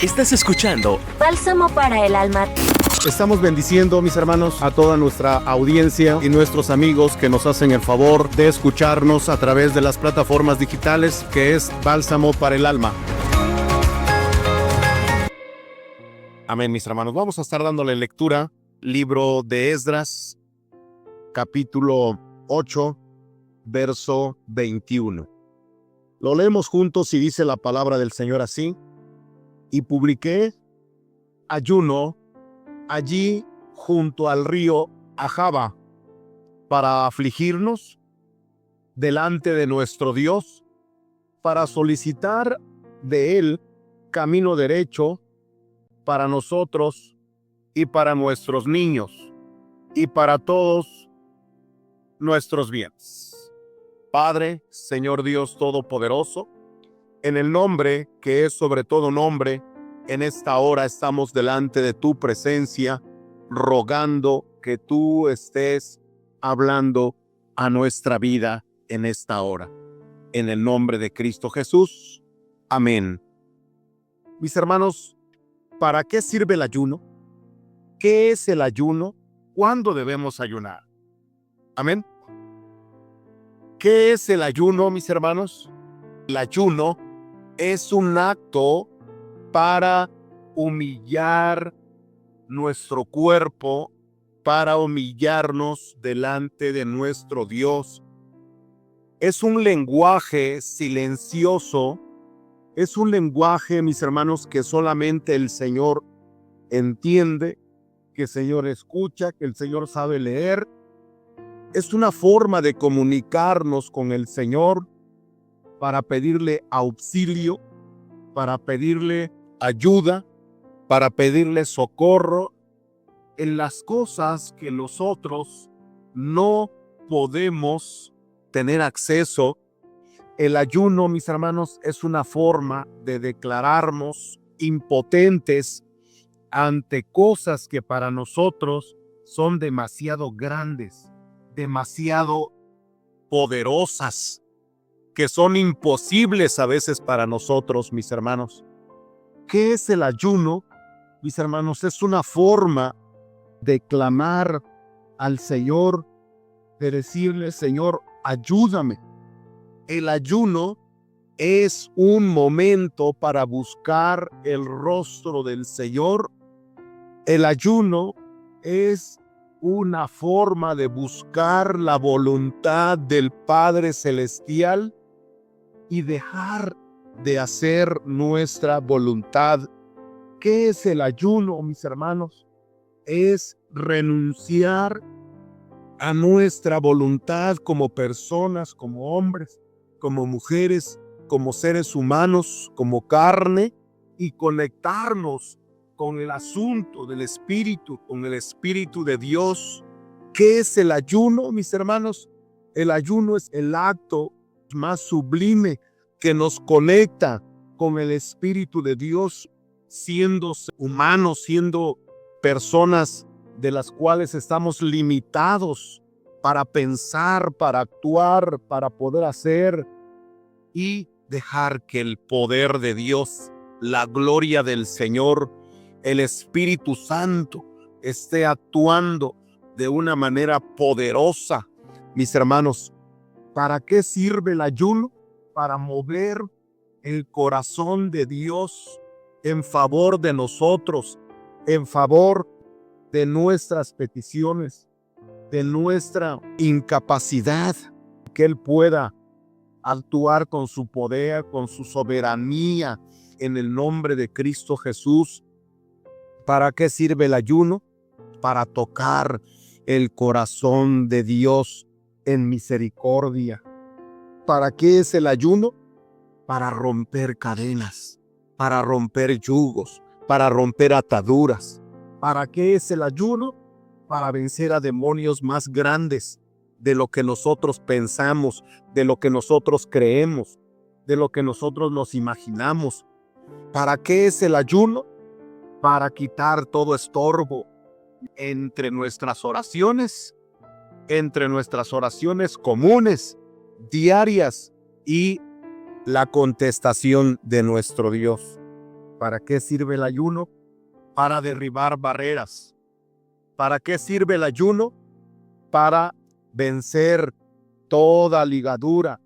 Estás escuchando Bálsamo para el alma. Estamos bendiciendo, mis hermanos, a toda nuestra audiencia y nuestros amigos que nos hacen el favor de escucharnos a través de las plataformas digitales, que es Bálsamo para el alma. Amén, mis hermanos. Vamos a estar dándole lectura, libro de Esdras, capítulo 8, verso 21. Lo leemos juntos y dice la palabra del Señor así: y publiqué ayuno allí junto al río Ahava para afligirnos delante de nuestro Dios, para solicitar de él camino derecho para nosotros y para nuestros niños y para todos nuestros bienes. Padre, Señor Dios Todopoderoso, en el nombre que es sobre todo nombre, en esta hora estamos delante de tu presencia, rogando que tú estés hablando a nuestra vida en esta hora. En el nombre de Cristo Jesús. Amén. Mis hermanos, ¿para qué sirve el ayuno? ¿Qué es el ayuno? ¿Cuándo debemos ayunar? Amén. ¿Qué es el ayuno, mis hermanos? El ayuno es un acto para humillar nuestro cuerpo, para humillarnos delante de nuestro Dios. Es un lenguaje silencioso, es un lenguaje, mis hermanos, que solamente el Señor entiende, que el Señor escucha, que el Señor sabe leer. Es una forma de comunicarnos con el Señor para pedirle auxilio, para pedirle ayuda, para pedirle socorro en las cosas que nosotros no podemos tener acceso. El ayuno, mis hermanos, es una forma de declararnos impotentes ante cosas que para nosotros son demasiado grandes, demasiado poderosas, que son imposibles a veces para nosotros, mis hermanos. ¿Qué es el ayuno? Mis hermanos, es una forma de clamar al Señor, de decirle: Señor, ayúdame. El ayuno es un momento para buscar el rostro del Señor. El ayuno es una forma de buscar la voluntad del Padre Celestial y dejar de hacer nuestra voluntad. ¿Qué es el ayuno, mis hermanos? Es renunciar a nuestra voluntad como personas, como hombres, como mujeres, como seres humanos, como carne, y conectarnos con el asunto del Espíritu, con el Espíritu de Dios. ¿Qué es el ayuno, mis hermanos? El ayuno es el acto más sublime que nos conecta con el Espíritu de Dios, siendo humanos, siendo personas de las cuales estamos limitados para pensar, para actuar, para poder hacer, y dejar que el poder de Dios, la gloria del Señor, el Espíritu Santo esté actuando de una manera poderosa. Mis hermanos, ¿para qué sirve el ayuno? Para mover el corazón de Dios en favor de nosotros, en favor de nuestras peticiones, de nuestra incapacidad, que Él pueda actuar con su poder, con su soberanía, en el nombre de Cristo Jesús. ¿Para qué sirve el ayuno? Para tocar el corazón de Dios en misericordia. ¿Para qué es el ayuno? Para romper cadenas, para romper yugos, para romper ataduras. ¿Para qué es el ayuno? Para vencer a demonios más grandes de lo que nosotros pensamos, de lo que nosotros creemos, de lo que nosotros nos imaginamos. ¿Para qué es el ayuno? Para quitar todo estorbo entre nuestras oraciones comunes, diarias, y la contestación de nuestro Dios. ¿Para qué sirve el ayuno? Para derribar barreras. ¿Para qué sirve el ayuno? Para vencer toda ligadura,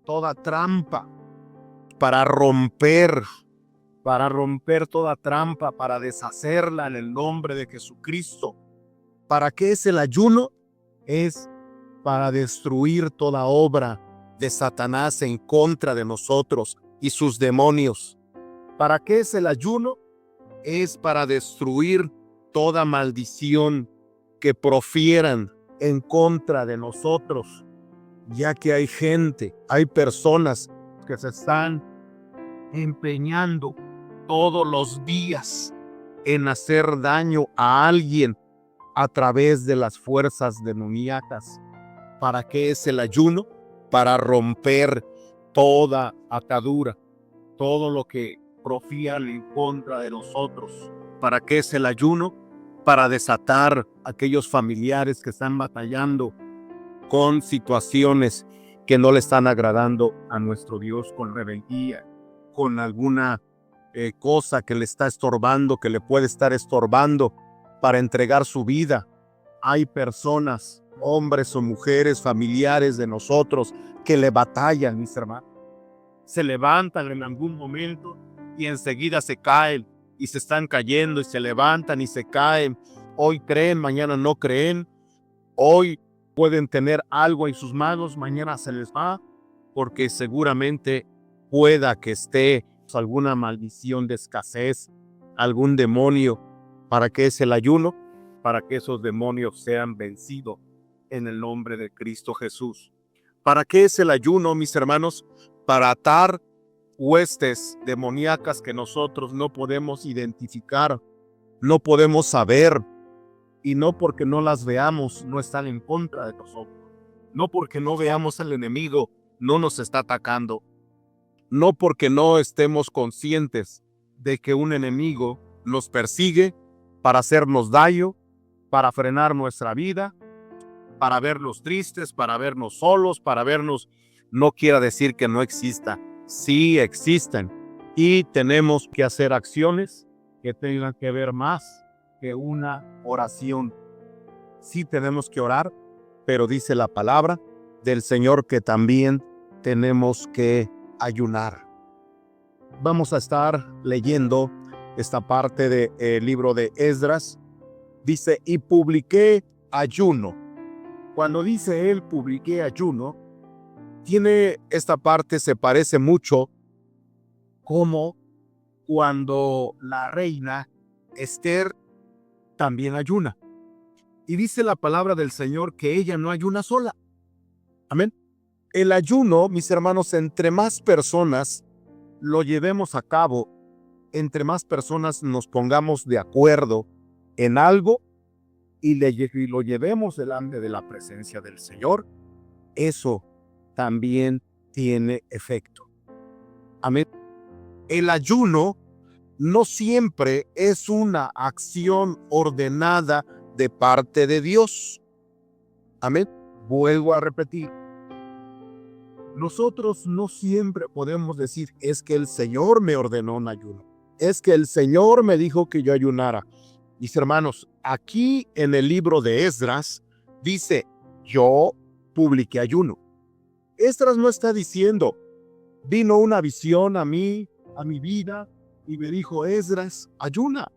toda trampa, para romper toda trampa, para deshacerla en el nombre de Jesucristo. ¿Para qué es el ayuno? Es para destruir toda obra de Satanás en contra de nosotros y sus demonios. ¿Para qué es el ayuno? Es para destruir toda maldición que profieran en contra de nosotros, ya que hay gente, hay personas que se están empeñando todos los días en hacer daño a alguien a través de las fuerzas demoníacas. ¿Para qué es el ayuno? Para romper toda atadura, todo lo que profían en contra de nosotros. ¿Para qué es el ayuno? Para desatar a aquellos familiares que están batallando con situaciones que no le están agradando a nuestro Dios, con rebeldía, con alguna cosa que le está estorbando, que le puede estar estorbando para entregar su vida. Hay personas, hombres o mujeres, familiares de nosotros, que le batallan, mis hermanos. Se levantan en algún momento y enseguida se caen y se están cayendo y se levantan y se caen. Hoy creen, mañana no creen. Hoy pueden tener algo en sus manos, mañana se les va, porque seguramente pueda que esté alguna maldición de escasez, algún demonio. ¿Para qué es el ayuno? Para que esos demonios sean vencidos en el nombre de Cristo Jesús. ¿Para qué es el ayuno, mis hermanos? Para atar huestes demoníacas que nosotros no podemos identificar, no podemos saber, y no porque no las veamos, no están en contra de nosotros. No porque no veamos al enemigo, no nos está atacando. No porque no estemos conscientes de que un enemigo nos persigue para hacernos daño, para frenar nuestra vida, para vernos tristes, para vernos solos, para vernos, no quiera decir que no exista. Sí existen y tenemos que hacer acciones que tengan que ver más que una oración. Sí tenemos que orar, pero dice la palabra del Señor que también tenemos que ayunar. Vamos a estar leyendo esta parte del libro de Esdras. Dice, y publiqué ayuno. Cuando dice él, publiqué ayuno, tiene esta parte, se parece mucho como cuando la reina Esther también ayuna. Y dice la palabra del Señor que ella no ayuna sola. Amén. El ayuno, mis hermanos, entre más personas lo llevemos a cabo, entre más personas nos pongamos de acuerdo en algo y lo llevemos delante de la presencia del Señor, eso también tiene efecto. Amén. El ayuno no siempre es una acción ordenada de parte de Dios. Amén. Vuelvo a repetir. Nosotros no siempre podemos decir, es que el Señor me ordenó un ayuno. Es que el Señor me dijo que yo ayunara. Mis hermanos, aquí en el libro de Esdras dice, yo publiqué ayuno. Esdras no está diciendo, vino una visión a mí, a mi vida, y me dijo, Esdras, ayuna.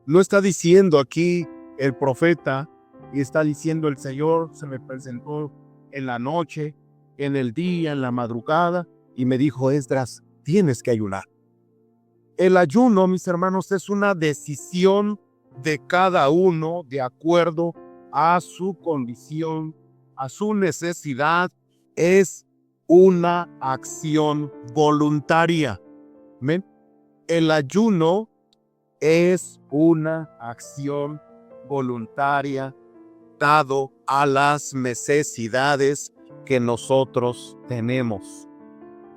No está diciendo aquí el profeta, y está diciendo el Señor, se me presentó en la noche, en el día, en la madrugada, y me dijo, Esdras, tienes que ayunar. El ayuno, mis hermanos, es una decisión de cada uno de acuerdo a su condición, a su necesidad. Es una acción voluntaria. ¿Ven? El ayuno es una acción voluntaria dado a las necesidades que nosotros tenemos.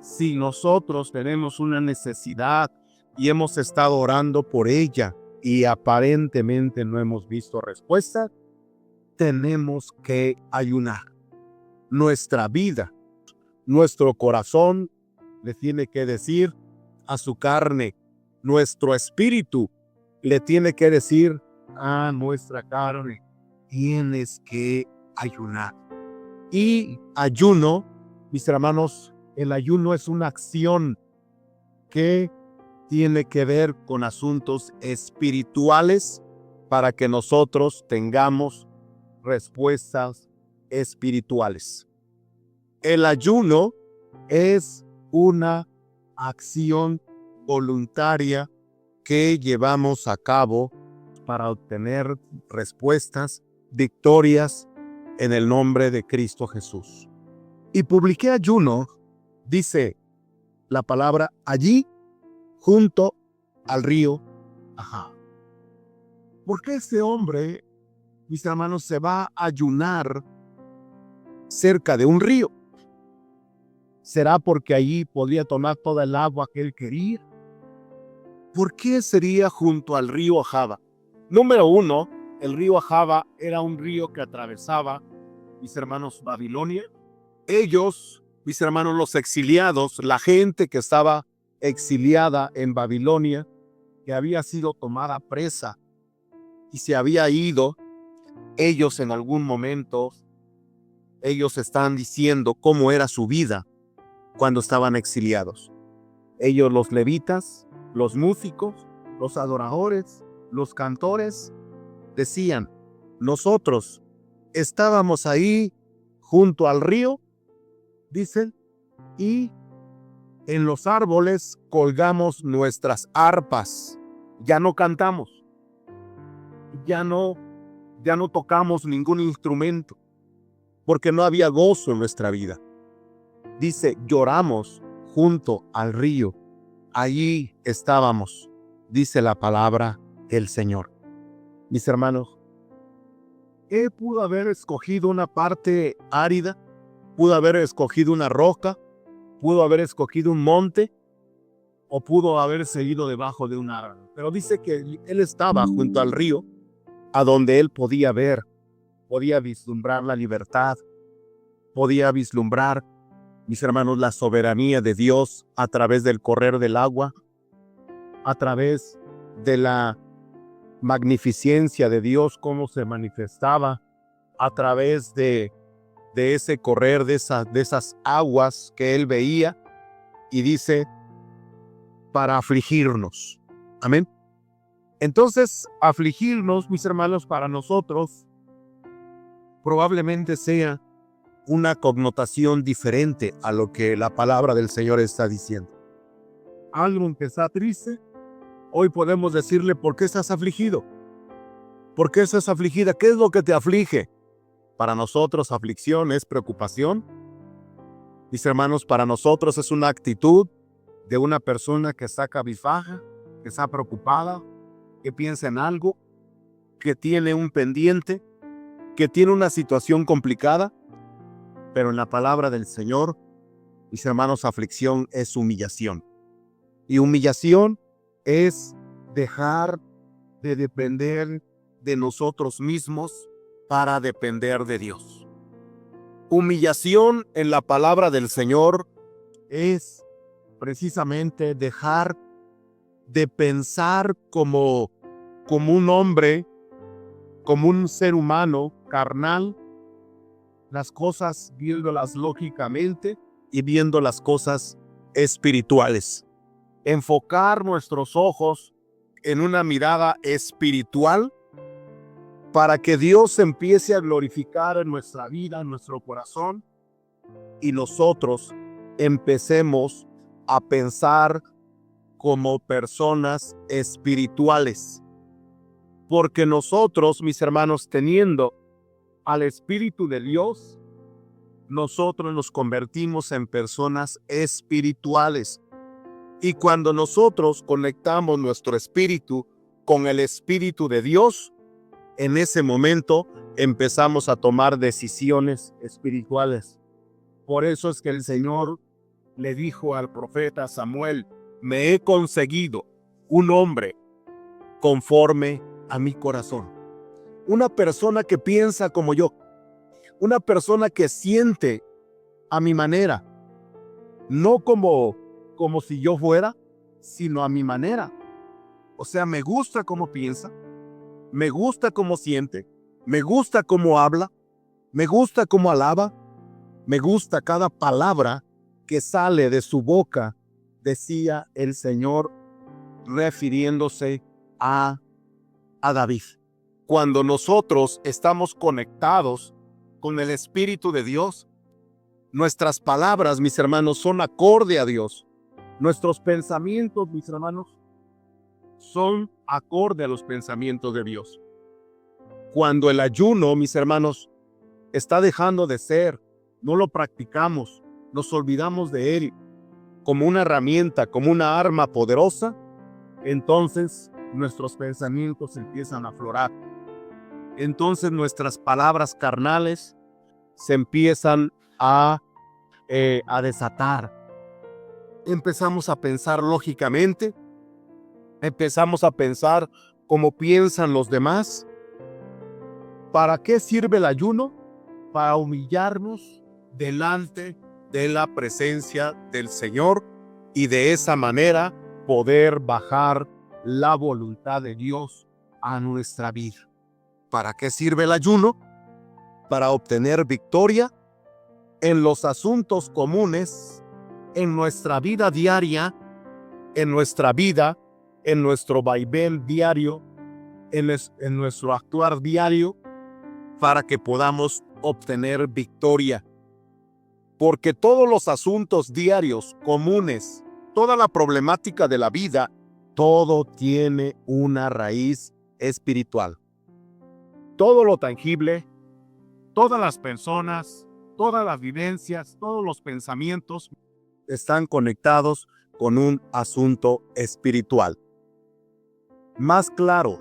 Si nosotros tenemos una necesidad y hemos estado orando por ella y aparentemente no hemos visto respuesta, tenemos que ayunar. Nuestra vida, nuestro corazón le tiene que decir a su carne, nuestro espíritu le tiene que decir a nuestra carne, tienes que ayunar. Y ayuno, mis hermanos, el ayuno es una acción que tiene que ver con asuntos espirituales para que nosotros tengamos respuestas espirituales. El ayuno es una acción voluntaria que llevamos a cabo para obtener respuestas, victorias en el nombre de Cristo Jesús. Y publiqué ayuno, dice la palabra, allí junto al río. ¿Por qué este hombre, mis hermanos, se va a ayunar cerca de un río? ¿Será porque allí podía tomar toda el agua que él quería? ¿Por qué sería junto al río Ahava? Número uno, el río Ahava era un río que atravesaba, mis hermanos, Babilonia. Ellos, mis hermanos, los exiliados, la gente que estaba exiliada en Babilonia, que había sido tomada presa y se había ido, ellos en algún momento, ellos están diciendo cómo era su vida cuando estaban exiliados. Ellos, los levitas, los músicos, los adoradores, los cantores, decían, nosotros estábamos ahí junto al río, dicen, y en los árboles colgamos nuestras arpas. Ya no cantamos, ya no tocamos ningún instrumento, porque no había gozo en nuestra vida. Dice, lloramos junto al río. Allí estábamos, dice la palabra del Señor. Mis hermanos, él pudo haber escogido una parte árida, pudo haber escogido una roca, pudo haber escogido un monte, o pudo haber seguido debajo de un árbol. Pero dice que él estaba junto al río, a donde él podía ver, podía vislumbrar la libertad, podía vislumbrar, mis hermanos, la soberanía de Dios a través del correr del agua, a través de la magnificencia de Dios, cómo se manifestaba, a través de ese correr de esas aguas que él veía, y dice, para afligirnos. Amén. Entonces, afligirnos, mis hermanos, para nosotros, probablemente sea una connotación diferente a lo que la palabra del Señor está diciendo. Alguien que está triste, hoy podemos decirle, ¿por qué estás afligido? ¿Por qué estás afligida? ¿Qué es lo que te aflige? Para nosotros, aflicción es preocupación. Mis hermanos, para nosotros es una actitud de una persona que está cabizbaja, que está preocupada, que piensa en algo, que tiene un pendiente, que tiene una situación complicada. Pero en la palabra del Señor, mis hermanos, aflicción es humillación. Y humillación es dejar de depender de nosotros mismos para depender de Dios. Humillación en la palabra del Señor es precisamente dejar de pensar como un hombre, como un ser humano carnal, las cosas viéndolas lógicamente y viendo las cosas espirituales. Enfocar nuestros ojos en una mirada espiritual para que Dios empiece a glorificar en nuestra vida, en nuestro corazón, y nosotros empecemos a pensar como personas espirituales. Porque nosotros, mis hermanos, teniendo al Espíritu de Dios, nosotros nos convertimos en personas espirituales. Y cuando nosotros conectamos nuestro espíritu con el Espíritu de Dios, en ese momento empezamos a tomar decisiones espirituales. Por eso es que el Señor le dijo al profeta Samuel, me he conseguido un hombre conforme a mi corazón. Una persona que piensa como yo, una persona que siente a mi manera, no como si yo fuera, sino a mi manera. O sea, me gusta cómo piensa, me gusta cómo siente, me gusta cómo habla, me gusta cómo alaba, me gusta cada palabra que sale de su boca, decía el Señor refiriéndose a David. Cuando nosotros estamos conectados con el Espíritu de Dios, nuestras palabras, mis hermanos, son acorde a Dios. Nuestros pensamientos, mis hermanos, son acorde a los pensamientos de Dios. Cuando el ayuno, mis hermanos, está dejando de ser, no lo practicamos, nos olvidamos de él como una herramienta, como una arma poderosa, entonces nuestros pensamientos empiezan a aflorar. Entonces nuestras palabras carnales se empiezan a desatar. Empezamos a pensar lógicamente, empezamos a pensar como piensan los demás. ¿Para qué sirve el ayuno? Para humillarnos delante de la presencia del Señor y de esa manera poder bajar la voluntad de Dios a nuestra vida. ¿Para qué sirve el ayuno? Para obtener victoria en los asuntos comunes, en nuestra vida diaria, en nuestra vida, en nuestro vaivén diario, en nuestro actuar diario, para que podamos obtener victoria. Porque todos los asuntos diarios, comunes, toda la problemática de la vida, todo tiene una raíz espiritual. Todo lo tangible, todas las personas, todas las vivencias, todos los pensamientos están conectados con un asunto espiritual. Más claro,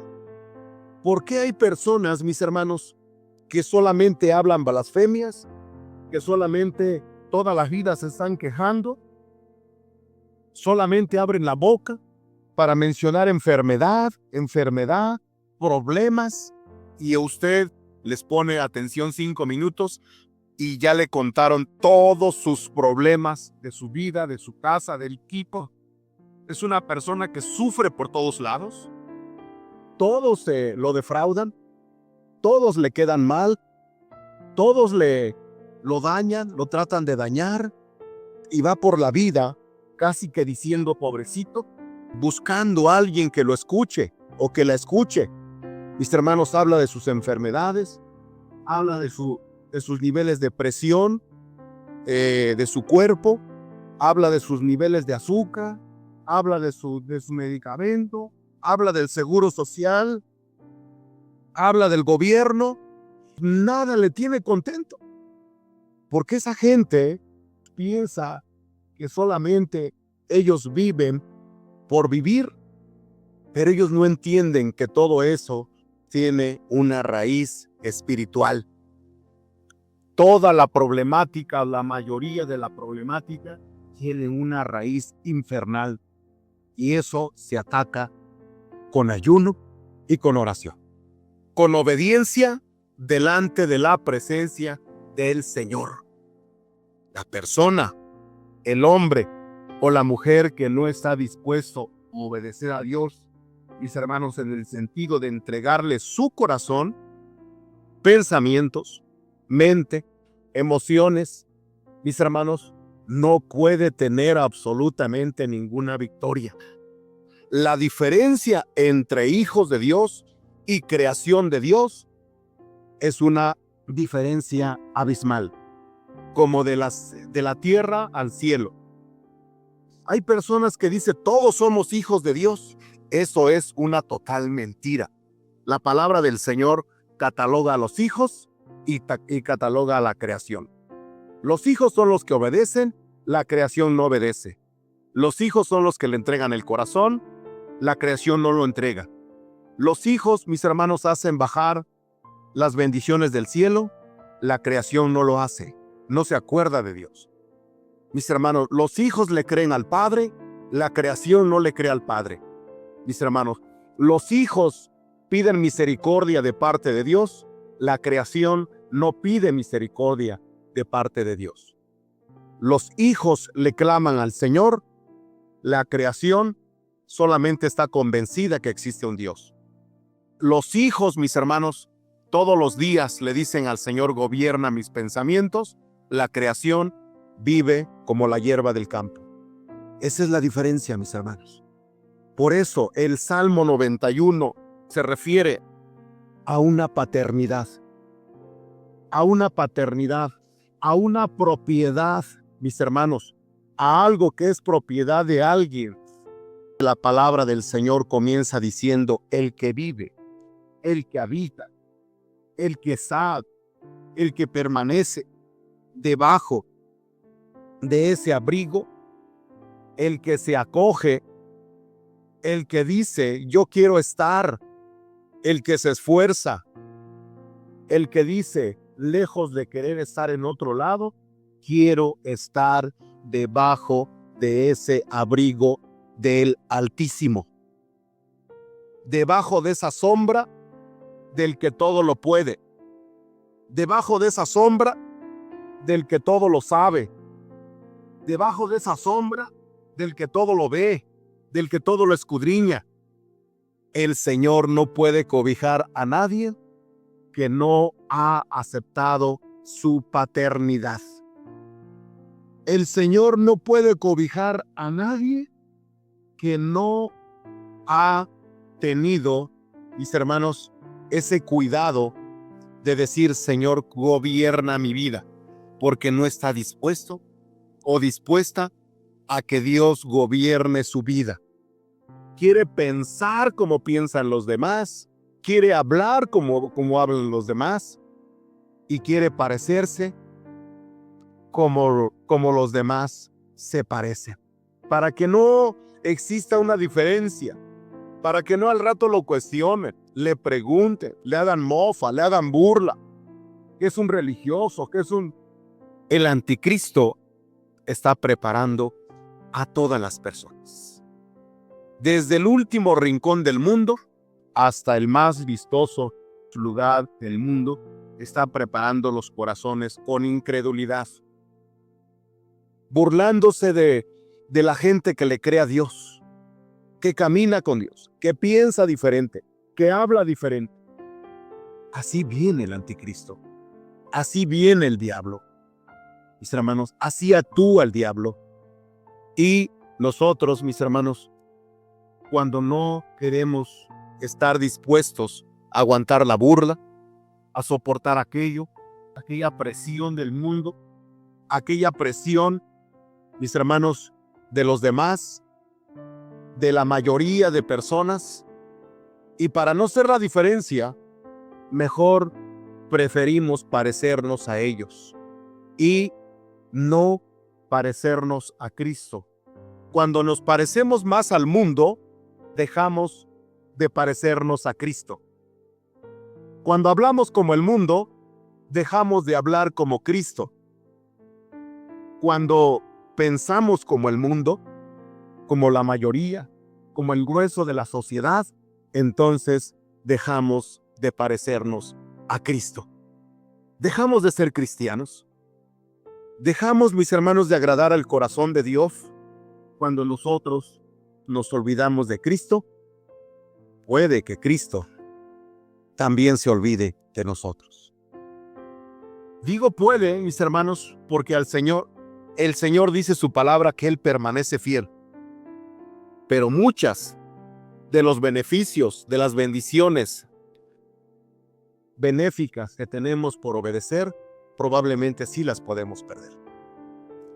¿por qué hay personas, mis hermanos, que solamente hablan blasfemias, que solamente toda la vida se están quejando, solamente abren la boca para mencionar enfermedad, problemas, y a usted les pone atención 5 minutos y ya le contaron todos sus problemas de su vida, de su casa, del equipo? Es una persona que sufre por todos lados, todos lo defraudan, todos le quedan mal, todos lo dañan, lo tratan de dañar, y va por la vida casi que diciendo pobrecito, buscando a alguien que lo escuche o que la escuche. Mis hermanos, habla de sus enfermedades, habla de sus niveles de presión, de su cuerpo, habla de sus niveles de azúcar, habla de su medicamento, habla del seguro social, habla del gobierno. Nada le tiene contento, porque esa gente piensa que solamente ellos viven por vivir, pero ellos no entienden que todo eso tiene una raíz espiritual. Toda la problemática, la mayoría de la problemática, tiene una raíz infernal, y eso se ataca con ayuno y con oración, con obediencia delante de la presencia del Señor. La persona, el hombre o la mujer que no está dispuesto a obedecer a Dios, mis hermanos, en el sentido de entregarle su corazón, pensamientos, mente, emociones, mis hermanos, no puede tener absolutamente ninguna victoria. La diferencia entre hijos de Dios y creación de Dios es una diferencia abismal, como de la tierra al cielo. Hay personas que dicen todos somos hijos de Dios. Eso es una total mentira. La palabra del Señor cataloga a los hijos y cataloga a la creación. Los hijos son los que obedecen, la creación no obedece. Los hijos son los que le entregan el corazón, la creación no lo entrega. Los hijos, mis hermanos, hacen bajar las bendiciones del cielo, la creación no lo hace, no se acuerda de Dios. Mis hermanos, los hijos le creen al Padre, la creación no le cree al Padre. Mis hermanos, los hijos piden misericordia de parte de Dios, la creación no pide misericordia de parte de Dios. Los hijos le claman al Señor, la creación solamente está convencida que existe un Dios. Los hijos, mis hermanos, todos los días le dicen al Señor: gobierna mis pensamientos. La creación vive como la hierba del campo. Esa es la diferencia, mis hermanos. Por eso el Salmo 91 se refiere a una paternidad, a una paternidad, a una propiedad, mis hermanos, a algo que es propiedad de alguien. La palabra del Señor comienza diciendo: el que vive, el que habita, el que sabe, el que permanece debajo de ese abrigo, el que se acoge, el que dice: yo quiero estar, el que se esfuerza, el que dice: lejos de querer estar en otro lado, quiero estar debajo de ese abrigo del Altísimo, debajo de esa sombra del que todo lo puede, debajo de esa sombra del que todo lo sabe, debajo de esa sombra del que todo lo ve, del que todo lo escudriña. El Señor no puede cobijar a nadie que no ha aceptado su paternidad. El Señor no puede cobijar a nadie que no ha tenido, mis hermanos, ese cuidado de decir: Señor, gobierna mi vida, porque no está dispuesto o dispuesta a que Dios gobierne su vida. Quiere pensar como piensan los demás, quiere hablar como hablan los demás, y quiere parecerse como los demás se parecen. Para que no exista una diferencia, para que no al rato lo cuestionen, le pregunten, le hagan mofa, le hagan burla, que es un religioso, que es un... El anticristo está preparando a todas las personas. Desde el último rincón del mundo hasta el más vistoso lugar del mundo, está preparando los corazones con incredulidad, burlándose de la gente que le cree a Dios, que camina con Dios, que piensa diferente, que habla diferente. Así viene el anticristo, así viene el diablo. Mis hermanos, así actúa el diablo. Y nosotros, mis hermanos, cuando no queremos estar dispuestos a aguantar la burla, a soportar aquella presión del mundo, aquella presión, mis hermanos, de los demás, de la mayoría de personas, y para no ser la diferencia, mejor preferimos parecernos a ellos y no parecernos a Cristo. Cuando nos parecemos más al mundo, dejamos de parecernos a Cristo. Cuando hablamos como el mundo, dejamos de hablar como Cristo. Cuando pensamos como el mundo, como la mayoría, como el grueso de la sociedad, entonces dejamos de parecernos a Cristo. Dejamos de ser cristianos. Dejamos, mis hermanos, de agradar al corazón de Dios. Cuando nosotros nos olvidamos de Cristo, puede que Cristo también se olvide de nosotros. Digo puede, mis hermanos, porque el Señor dice su palabra que Él permanece fiel. Pero muchas de los beneficios, de las bendiciones benéficas que tenemos por obedecer, probablemente sí las podemos perder.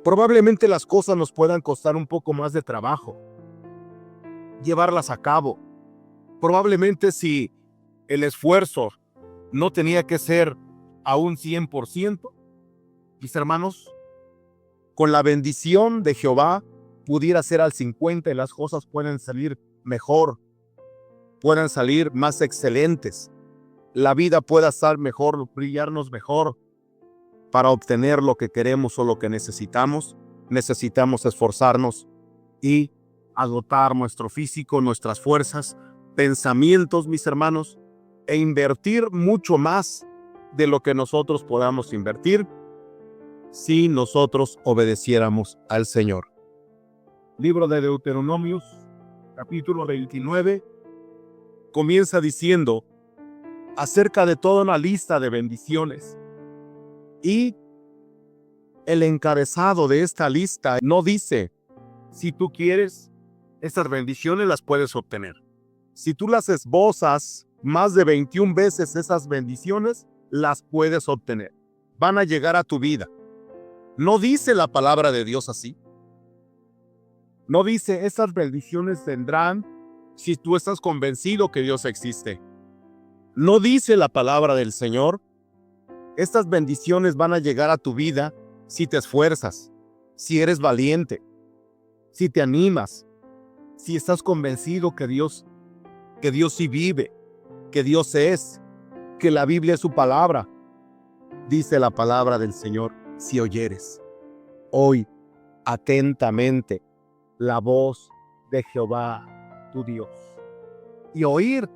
Probablemente las cosas nos puedan costar un poco más de trabajo llevarlas a cabo. Probablemente si el esfuerzo no tenía que ser a un 100%, mis hermanos, con la bendición de Jehová pudiera ser al 50% y las cosas pueden salir mejor, puedan salir más excelentes. La vida pueda estar mejor, brillarnos mejor. Para obtener lo que queremos o lo que necesitamos, necesitamos esforzarnos y agotar nuestro físico, nuestras fuerzas, pensamientos, mis hermanos, e invertir mucho más de lo que nosotros podamos invertir si nosotros obedeciéramos al Señor. Libro de Deuteronomios, capítulo 29, comienza diciendo acerca de toda una lista de bendiciones. Y el encabezado de esta lista no dice, si tú quieres, estas bendiciones las puedes obtener. Si tú las esbozas más de 21 veces, esas bendiciones las puedes obtener. Van a llegar a tu vida. No dice la palabra de Dios así. No dice, esas bendiciones vendrán si tú estás convencido que Dios existe. No dice la palabra del Señor, estas bendiciones van a llegar a tu vida si te esfuerzas, si eres valiente, si te animas, si estás convencido que Dios sí vive, que Dios es, que la Biblia es su palabra. Dice la palabra del Señor, si oyeres hoy atentamente la voz de Jehová tu Dios. Y oír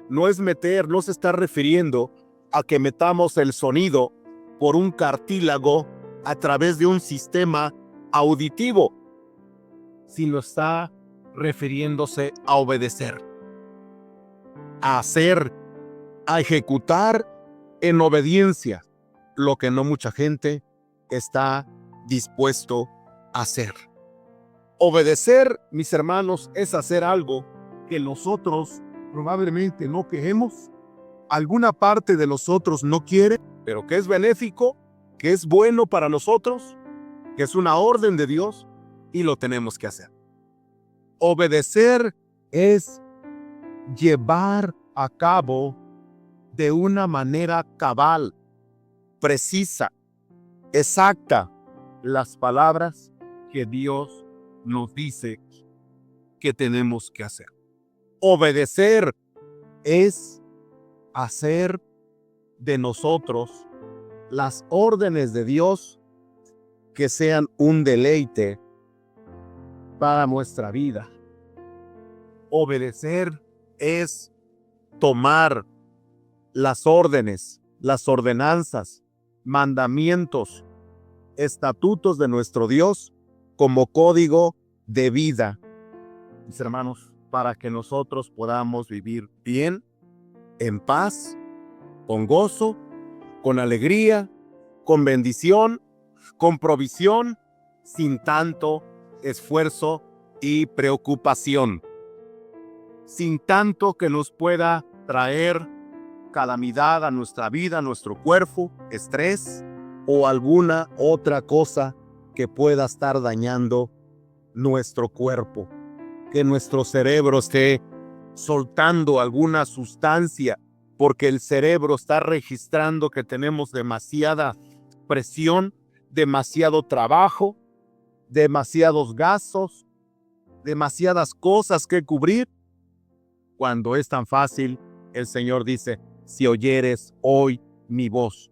no es meter, no se está refiriendo a que metamos el sonido por un cartílago a través de un sistema auditivo, sino está refiriéndose a obedecer, a hacer, a ejecutar en obediencia lo que no mucha gente está dispuesto a hacer. Obedecer, mis hermanos, es hacer algo que nosotros probablemente no queremos, alguna parte de nosotros no quiere, pero que es benéfico, que es bueno para nosotros, que es una orden de Dios y lo tenemos que hacer. Obedecer es llevar a cabo de una manera cabal, precisa, exacta, las palabras que Dios nos dice que tenemos que hacer. Obedecer es hacer de nosotros las órdenes de Dios que sean un deleite para nuestra vida. Obedecer es tomar las órdenes, las ordenanzas, mandamientos, estatutos de nuestro Dios como código de vida, mis hermanos, para que nosotros podamos vivir bien, en paz, con gozo, con alegría, con bendición, con provisión, sin tanto esfuerzo y preocupación, sin tanto que nos pueda traer calamidad a nuestra vida, a nuestro cuerpo, estrés o alguna otra cosa que pueda estar dañando nuestro cuerpo, que nuestro cerebro esté soltando alguna sustancia porque el cerebro está registrando que tenemos demasiada presión, demasiado trabajo, demasiados gastos, demasiadas cosas que cubrir, cuando es tan fácil. El Señor dice, si oyeres hoy mi voz,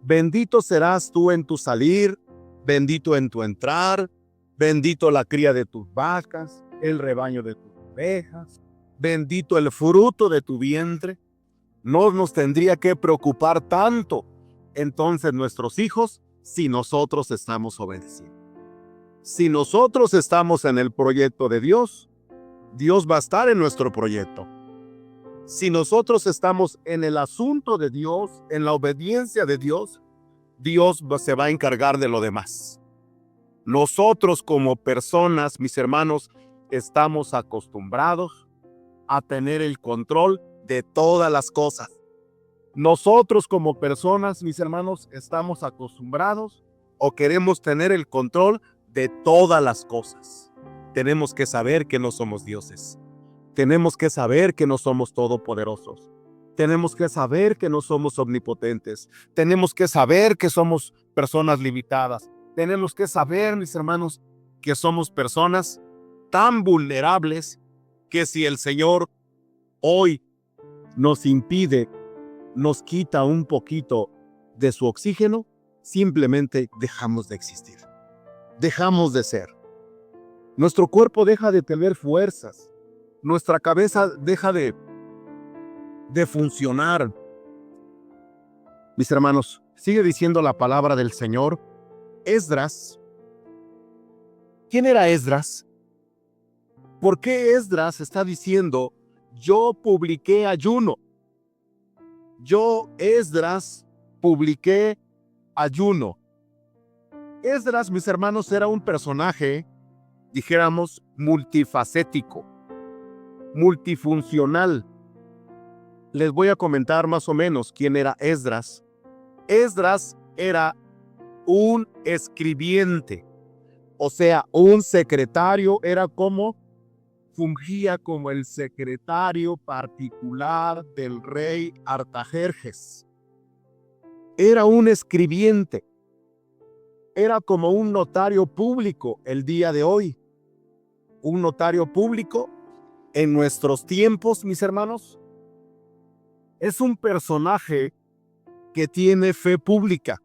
bendito serás tú en tu salir, bendito en tu entrar, bendito la cría de tus vacas, el rebaño de tus ovejas, bendito el fruto de tu vientre. No nos tendría que preocupar tanto entonces nuestros hijos si nosotros estamos obedeciendo. Si nosotros estamos en el proyecto de Dios, Dios va a estar en nuestro proyecto. Si nosotros estamos en el asunto de Dios, en la obediencia de Dios, Dios se va a encargar de lo demás. Nosotros como personas, mis hermanos, estamos acostumbrados a tener el control de todas las cosas. Nosotros como personas, mis hermanos, estamos acostumbrados o queremos tener el control de todas las cosas. Tenemos que saber que no somos dioses. Tenemos que saber que no somos todopoderosos. Tenemos que saber que no somos omnipotentes. Tenemos que saber que somos personas limitadas. Tenemos que saber, mis hermanos, que somos personas tan vulnerables que si el Señor hoy nos impide, nos quita un poquito de su oxígeno, simplemente dejamos de existir. Dejamos de ser. Nuestro cuerpo deja de tener fuerzas. Nuestra cabeza deja de funcionar. Mis hermanos, sigue diciendo la palabra del Señor. Esdras. ¿Quién era Esdras? ¿Por qué Esdras está diciendo, yo publiqué ayuno? Yo, Esdras, publiqué ayuno. Esdras, mis hermanos, era un personaje, dijéramos, multifacético, multifuncional. Les voy a comentar más o menos quién era Esdras. Esdras era un escribiente, o sea, un secretario, fungía como el secretario particular del rey Artajerjes. Era un escribiente, era como un notario público el día de hoy. Un notario público en nuestros tiempos, mis hermanos, es un personaje que tiene fe pública,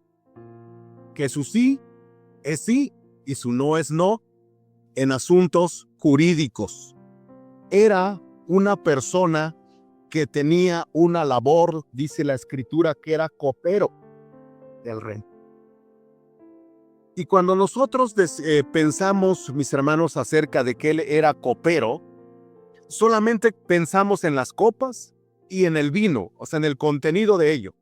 que su sí es sí y su no es no en asuntos jurídicos. Era una persona que tenía una labor, dice la escritura, que era copero del rey. Y cuando nosotros pensamos, mis hermanos, acerca de que él era copero, solamente pensamos en las copas y en el vino, o sea, en el contenido de ello.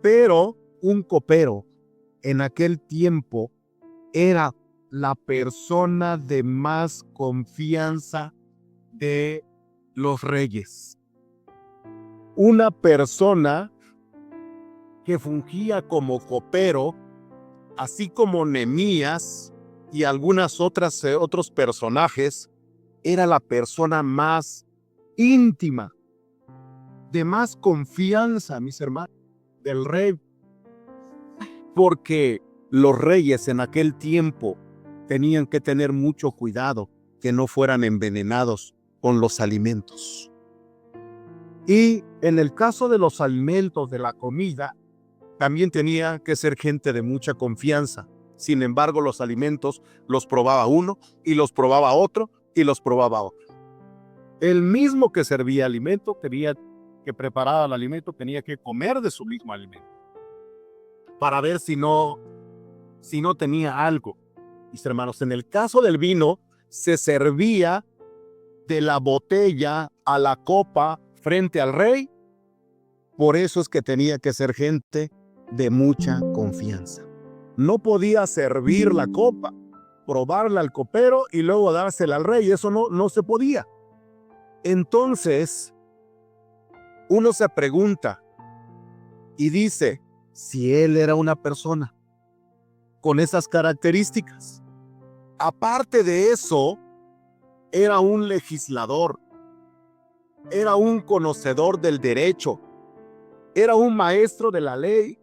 Pero un copero en aquel tiempo era la persona de más confianza de los reyes. Una persona que fungía como copero, así como Nehemías y algunos otros personajes, era la persona más íntima, de más confianza, mis hermanos, del rey. Porque los reyes en aquel tiempo tenían que tener mucho cuidado que no fueran envenenados con los alimentos. Y en el caso de los alimentos, de la comida, también tenía que ser gente de mucha confianza. Sin embargo, los alimentos los probaba uno y los probaba otro y los probaba otro. El mismo que servía alimento, que preparaba el alimento, tenía que comer de su mismo alimento para ver si no tenía algo. Mis hermanos, en el caso del vino, se servía de la botella a la copa frente al rey. Por eso es que tenía que ser gente de mucha confianza. No podía servir la copa, probarla al copero y luego dársela al rey. Eso no se podía. Entonces, uno se pregunta y dice, si él era una persona con esas características, aparte de eso, era un legislador, era un conocedor del derecho, era un maestro de la ley,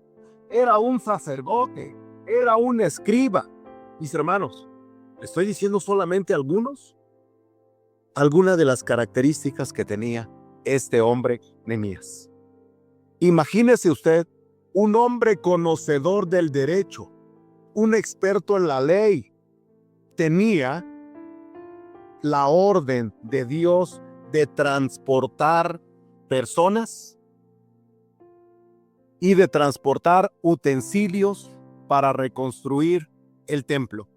era un sacerdote, era un escriba. Mis hermanos, estoy diciendo solamente algunas de las características que tenía este hombre Nehemías. Imagínese usted un hombre conocedor del derecho, un experto en la ley, tenía la orden de Dios de transportar personas y de transportar utensilios para reconstruir el templo.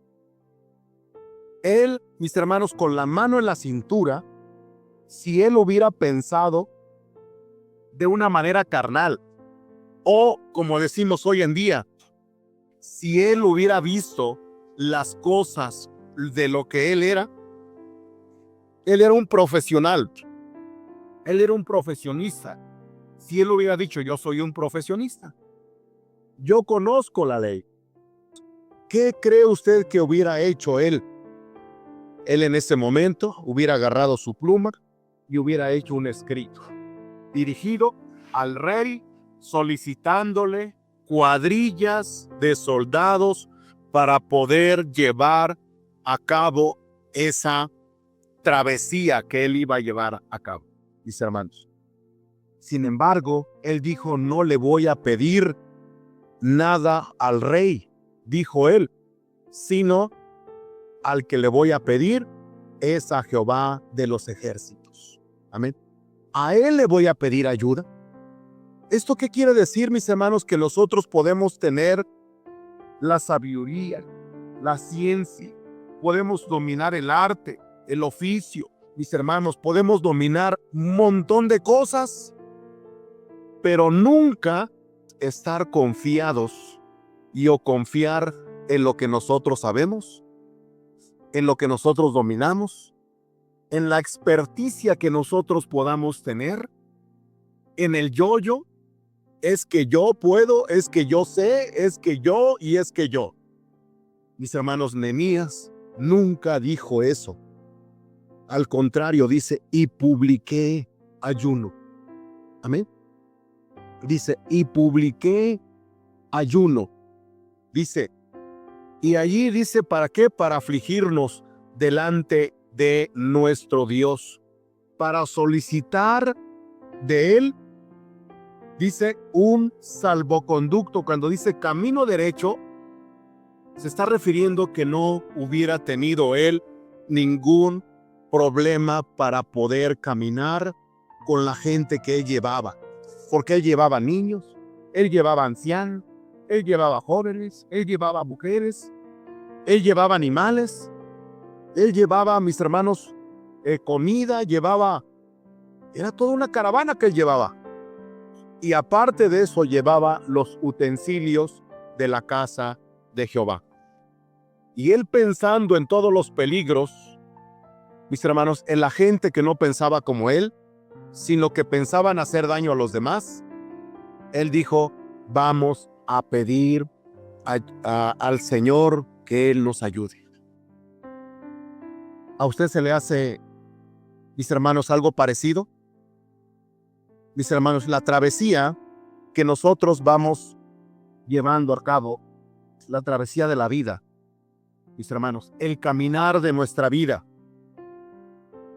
Él, mis hermanos, con la mano en la cintura, si él hubiera pensado de una manera carnal, o como decimos hoy en día, si él hubiera visto las cosas de lo que él era un profesional, él era un profesionista. Si él hubiera dicho, yo soy un profesionista, yo conozco la ley, ¿qué cree usted que hubiera hecho él? Él en ese momento hubiera agarrado su pluma y hubiera hecho un escrito dirigido al rey, solicitándole cuadrillas de soldados para poder llevar a cabo esa travesía que él iba a llevar a cabo, mis hermanos. Sin embargo, él dijo, no le voy a pedir nada al rey, dijo él, sino al que le voy a pedir es a Jehová de los ejércitos. Amén. A él le voy a pedir ayuda. ¿Esto qué quiere decir, mis hermanos? Que nosotros podemos tener la sabiduría, la ciencia, podemos dominar el arte, el oficio. Mis hermanos, podemos dominar un montón de cosas, pero nunca estar confiados o confiar en lo que nosotros sabemos, en lo que nosotros dominamos, en la experticia que nosotros podamos tener, en el yo, es que yo puedo, es que yo sé, es que yo y es que yo. Mis hermanos, Nehemías nunca dijo eso. Al contrario, dice, y publiqué ayuno. Amén. Dice, y publiqué ayuno. Dice, y allí dice, ¿para qué? Para afligirnos delante de nuestro Dios, para solicitar de Él, dice, un salvoconducto. Cuando dice camino derecho, se está refiriendo que no hubiera tenido Él ningún problema para poder caminar con la gente que Él llevaba, porque Él llevaba niños, Él llevaba ancianos, Él llevaba jóvenes, Él llevaba mujeres, Él llevaba animales, Él llevaba, mis hermanos, comida, era toda una caravana que Él llevaba. Y aparte de eso, llevaba los utensilios de la casa de Jehová. Y Él, pensando en todos los peligros, mis hermanos, en la gente que no pensaba como Él, sino que pensaban hacer daño a los demás, Él dijo, vamos a pedir al Señor que Él nos ayude. ¿A usted se le hace, mis hermanos, algo parecido? Mis hermanos, la travesía que nosotros vamos llevando a cabo, la travesía de la vida, mis hermanos, el caminar de nuestra vida,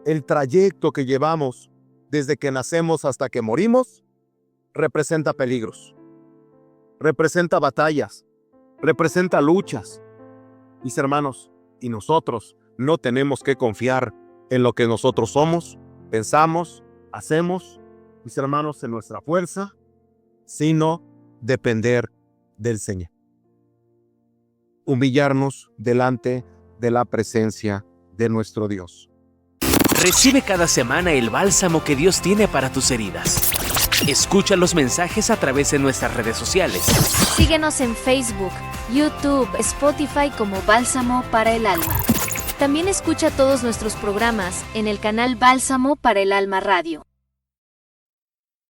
el trayecto que llevamos desde que nacemos hasta que morimos, representa peligros, representa batallas, representa luchas. Mis hermanos, y nosotros no tenemos que confiar en lo que nosotros somos, pensamos, hacemos, mis hermanos, en nuestra fuerza, sino depender del Señor. Humillarnos delante de la presencia de nuestro Dios. Recibe cada semana el bálsamo que Dios tiene para tus heridas. Escucha los mensajes a través de nuestras redes sociales. Síguenos en Facebook, YouTube, Spotify como Bálsamo para el Alma. También escucha todos nuestros programas en el canal Bálsamo para el Alma Radio.